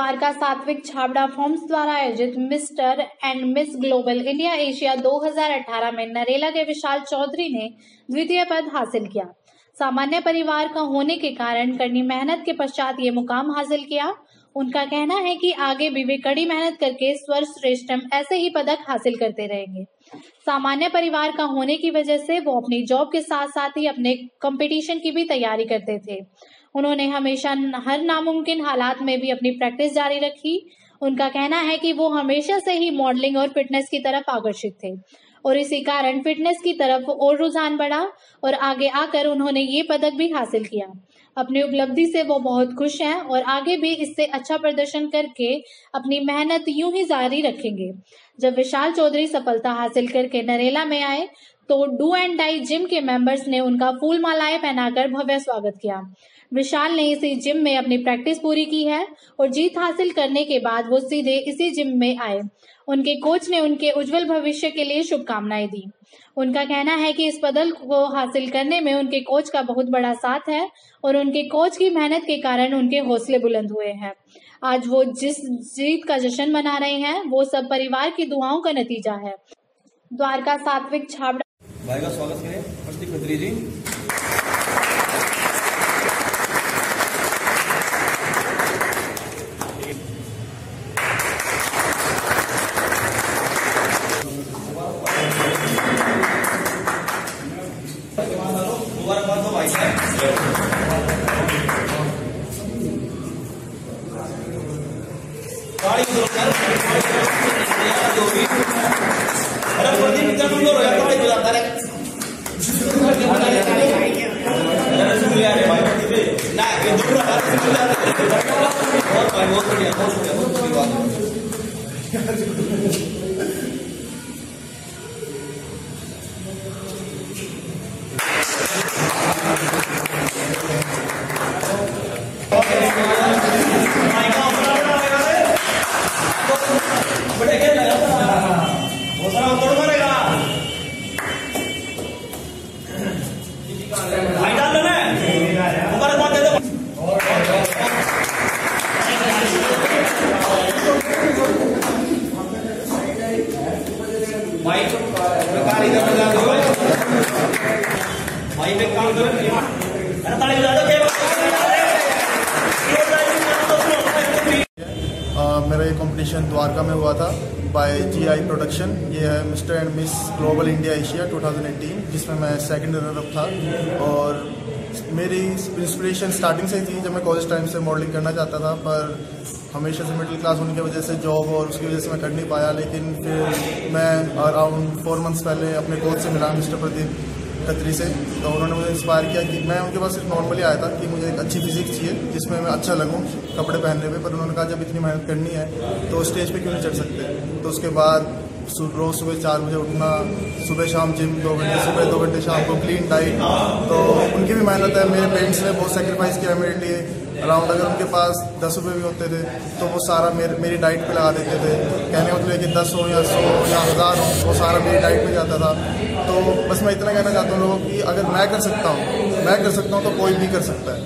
द्वारका सात्विक छाबड़ा फॉर्म्स द्वारा आयोजित mister and miss global India Asia 2018 में नरेला के विशाल चौधरी ने द्वितीय पद हासिल किया। सामान्य परिवार का होने के कारण कड़ी मेहनत के पश्चात ये मुकाम हासिल किया। उनका कहना है कि आगे भी वे कड़ी मेहनत करके सर्वश्रेष्ठम ऐसे ही पदक हासिल करते रहेंगे। सामान्य परिवार का होने की वजह से वो अपनी जॉब के साथ साथ ही अपने कंपटीशन की भी तैयारी करते थे। उन्होंने हमेशा हर नामुमकिन हालात में भी अपनी प्रैक्टिस जारी रखी। उनका कहना है कि वो हमेशा से ही मॉडलिंग और फिटनेस की तरफ आकर्षित थे और इसी कारण फिटनेस की तरफ और रुझान बढ़ा और आगे आकर उन्होंने ये पदक भी हासिल किया। अपनी उपलब्धि से वो बहुत खुश हैं और आगे भी इससे अच्छा प्रदर्शन करके अपनी मेहनत यूं ही जारी रखेंगे। जब विशाल चौधरी सफलता हासिल करके नरेला में आए तो डू एंड डाई जिम के मेंबर्स ने उनका फूल मालाएं पहनाकर भव्य स्वागत किया। विशाल ने इसी जिम में अपनी प्रैक्टिस पूरी की है और जीत हासिल करने के बाद वो सीधे इसी जिम में आए। उनके कोच ने उनके उज्जवल भविष्य के लिए शुभकामनाएं दी। उनका कहना है कि इस पदक को हासिल करने में उनके कोच का बहुत बड़ा साथ है और उनके कोच की मेहनत के कारण उनके हौसले बुलंद हुए हैं। आज वो जिस जीत का जश्न मना रहे हैं वो सब परिवार की दुआओं का नतीजा है। द्वारका सात्विक छाबड़ा भाई का स्वागत करें प्रतीक खत्री जी। मुबारकबाद हो भाई साहब। अरे प्रदीप इतना कमजोर हो जाता है जाता है ना ये दूर बहुत भाई बहुत बढ़िया बहुत बढ़िया बहुत अच्छी बात बड़े खेल लगा वो सारा तोड़ मारेगा भाई डाल लेना मुबारकबाद दे दो भाई भाई पे काम करो ताली बजा दो। मेरा ये कंपटीशन द्वारका में हुआ था बाय GI प्रोडक्शन। ये है mister and miss global India Asia 2018 जिसमें मैं सेकंड रनर अप था। और मेरी इंस्पिरेशन स्टार्टिंग से ही थी। जब मैं कॉलेज टाइम से मॉडलिंग करना चाहता था पर हमेशा से मिडिल क्लास होने की वजह से जॉब और उसकी वजह से मैं कर नहीं पाया। लेकिन फिर मैं अराउंड 4 मंथ्स पहले अपने कोच से मिला मिस्टर प्रदीप खत्री से। तो उन्होंने मुझे इंस्पायर किया कि मैं उनके पास सिर्फ नॉर्मली आया था कि मुझे एक अच्छी फिजिक्स चाहिए जिसमें मैं अच्छा लगूं कपड़े पहनने में। पर उन्होंने कहा जब इतनी मेहनत करनी है तो स्टेज पे क्यों नहीं चढ़ सकते। तो उसके बाद रोज़ सुबह 4 बजे उठना, सुबह शाम जिम 2 घंटे, सुबह 2 घंटे शाम को क्लीन डाइट। तो उनकी भी मेहनत है। मेरे पेरेंट्स ने बहुत सेक्रीफाइस किया मेरे लिए। अराउंड अगर उनके पास 10 रुपये भी होते थे तो वो सारा मेरी डाइट पे लगा देते थे। कहने मतलब कि 10 हो या 100 या 1000 हो वो सारा मेरी डाइट में जाता था। तो बस मैं इतना कहना चाहता हूँ लोगों की अगर मैं कर सकता हूँ तो कोई भी कर सकता है।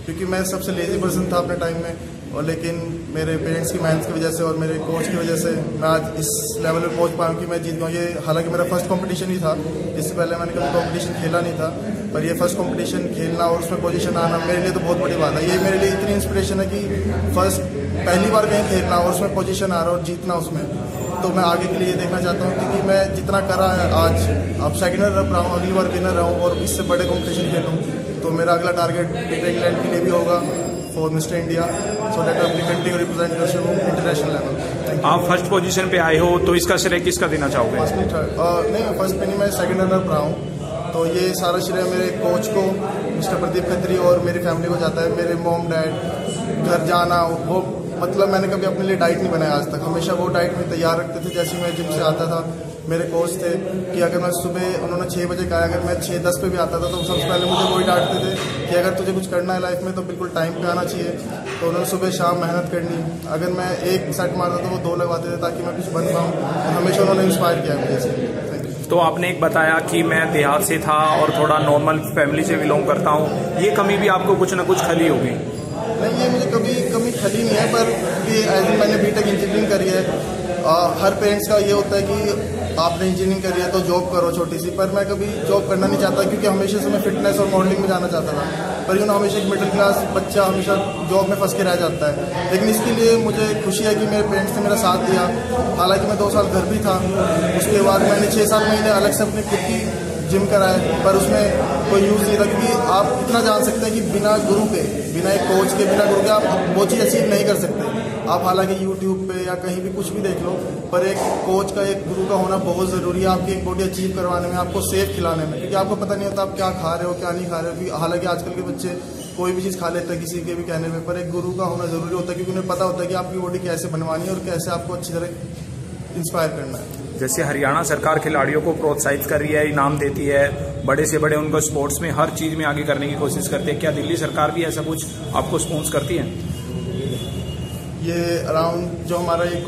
क्योंकि मैं सबसे लेजी पर्सन था अपने टाइम में और लेकिन मेरे पेरेंट्स की मेहनत की वजह से और मेरे कोच की वजह से मैं आज इस लेवल पे पहुंच पाया कि मैं जीत गया। ये हालांकि मेरा फर्स्ट कंपटीशन ही था। इससे पहले मैंने कभी कंपटीशन खेला नहीं था पर ये फर्स्ट कंपटीशन खेलना और उसमें पोजीशन आना मेरे लिए तो बहुत बड़ी बात है। ये मेरे लिए इतनी इंस्पिरेशन है कि पहली बार कहीं खेलना और उसमें पोजीशन आ रहा और जीतना उसमें। तो मैं आगे के लिए देखना चाहता हूँ क्योंकि मैं जितना करा है आज अब सेकेंड रनर रहा हूँ, अगली बार विनर रहा हूँ और इससे बड़े कॉम्पिटिशन खेलूँ। तो मेरा अगला टारगेट इंग्लैंड के लिए भी होगा for mister India so that अपनी कंट्री को रिप्रेजेंट कर सकूँ इंटरनेशनल लेवल। आप फर्स्ट पोजीशन पे आए हो तो इसका श्रेय किसका देना चाहोगे? फर्स्ट नहीं फर्स्ट पे नहीं, मैं सेकंड रनर रहा हूँ। तो ये सारा श्रेय मेरे कोच को मिस्टर प्रदीप खत्री और मेरी फैमिली को जाता है। मेरे मॉम डैड घर जाना वो मतलब मैंने कभी अपने लिए डाइट नहीं बनाया आज तक। हमेशा वो डाइट में तैयार रखते थे। जैसे मैं जिम से आता था मेरे कोच थे कि अगर मैं सुबह उन्होंने 6 बजे कहा अगर मैं 6:10 पे भी आता था तो सबसे पहले मुझे वही डांटते थे कि अगर तुझे कुछ करना है लाइफ में तो बिल्कुल टाइम पे आना चाहिए। तो उन्होंने सुबह शाम मेहनत करनी। अगर मैं एक सेट मारता तो वो 2 लगवाते थे ताकि मैं कुछ बन पाऊँ। हमेशा उन्होंने इंस्पायर किया मुझे से। तो आपने एक बताया कि मैं देहात से था और थोड़ा नॉर्मल फैमिली से बिलोंग करता हूँ। ये कमी भी आपको कुछ ना कुछ खली होगी? नहीं, ये मुझे कभी कमी खली नहीं है, पर मैंने बीटेक इंजीनियरिंग करी है। हर पेरेंट्स का ये होता है कि आपने इंजीनियरिंग करी है तो जॉब करो छोटी सी, पर मैं कभी जॉब करना नहीं चाहता क्योंकि हमेशा से मैं फिटनेस और मॉडलिंग में जाना चाहता था। पर हमेशा एक मिडिल क्लास बच्चा हमेशा जॉब में फंस के रह जाता है। लेकिन इसके लिए मुझे खुशी है कि मेरे पेरेंट्स ने मेरा साथ दिया। हालांकि मैं 2 साल घर भी था, उसके बाद मैंने 6-7 महीने अलग से अपनी खुद की जिम कराए, पर उसमें कोई यूज़ नहीं था क्योंकि आप इतना जान सकते हैं कि बिना गुरु के, बिना एक कोच के, बिना गुरु के आप वो चीज़ अचीव नहीं कर सकते। आप हालांकि यूट्यूब पे या कहीं भी कुछ भी देख लो, पर एक कोच का, एक गुरु का होना बहुत ज़रूरी है आपकी एक बॉडी अचीव करवाने में, आपको सेफ खिलाने में, क्योंकि आपको पता नहीं होता आप क्या खा रहे हो क्या नहीं खा रहे हो। हालांकि आजकल के बच्चे कोई भी चीज़ खा लेते हैं किसी के भी कहने में, पर एक गुरु का होना ज़रूरी होता है क्योंकि उन्हें पता होता है कि आपकी बॉडी कैसे बनवानी है और कैसे आपको अच्छी तरह इंस्पायर करना है। जैसे हरियाणा सरकार खिलाड़ियों को प्रोत्साहित कर रही है, इनाम देती है, बड़े से बड़े उनको स्पोर्ट्स में हर चीज़ में आगे करने की कोशिश करती है, क्या दिल्ली सरकार भी ऐसा कुछ आपको स्पॉन्सर करती है? ये अराउंड जो हमारा एक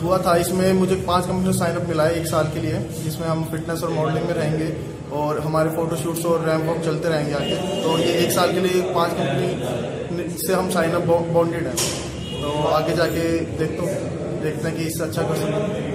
हुआ था, इसमें मुझे 5 कंपनी साइन अप मिला है 1 साल के लिए, जिसमें हम फिटनेस और मॉडलिंग में रहेंगे और हमारे फोटोशूट्स और रैंप वॉक चलते रहेंगे आगे। तो ये 1 साल के लिए 5 कंपनी से हम साइन अप बॉन्डेड हैं, तो आगे जाके देखते हैं कि इससे अच्छा कर सकते हैं।